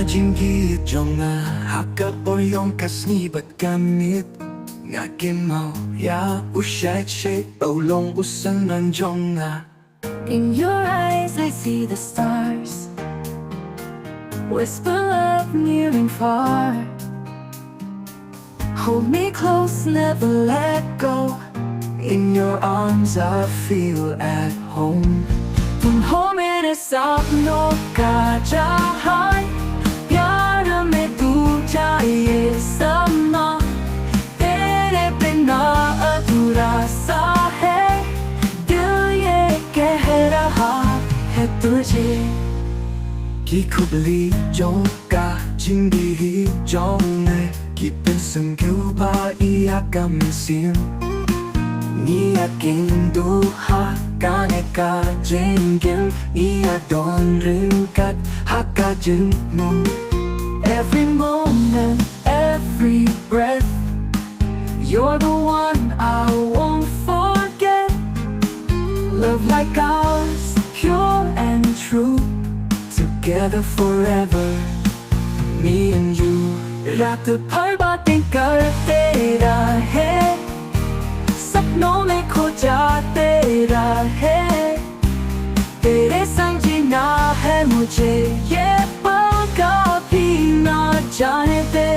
jinggit jonga Haka boyong kasni bat gamit Nga gimaw ya ushay Paulong usan ng jonga. In your eyes I see the stars, whisper love near and far. Hold me close, never let go. In your arms I feel at home. तुम हो मेरे सपनों का जहां, प्यार में तू चाहिए समा। तेरे बिना अधूरा सा है, दिल ये कह रहा है तुझे कि खुबली जोका जिंदगी जोने कि pensam que o ba ia kamsim Ni aking duha kaneka jengem Ia don ringkat haka jengmum. every moment, every breath. You're the one I won't forget. Love like ours, pure and true, Together forever, me and you. रात भर बातें करते रहे, सपनों में खो जाते रहे। तेरे संग जीना है मुझे, ये पल कभी ना जाने दे।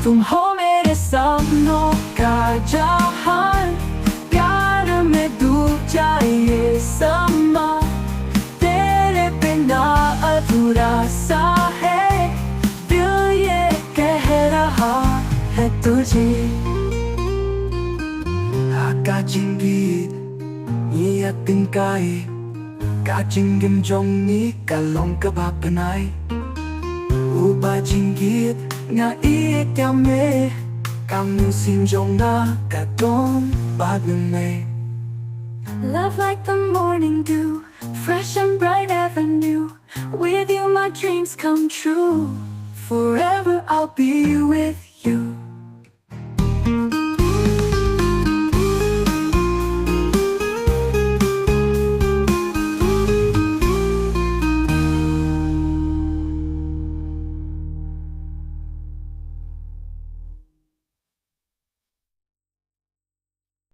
तुम हो मेरे सपनों का जहां, प्यार में डूब जाए समा। तेरे बिना अधूरा सा है, है तुझे Hakajinggit Iya tingkai Kajinggim jong ni kalong kabapanay Uba jinggit nga iikyame Kamu sinjong na katong bagay. Love like the morning dew, fresh and bright avenue. With you my dreams come true, forever I'll be with you.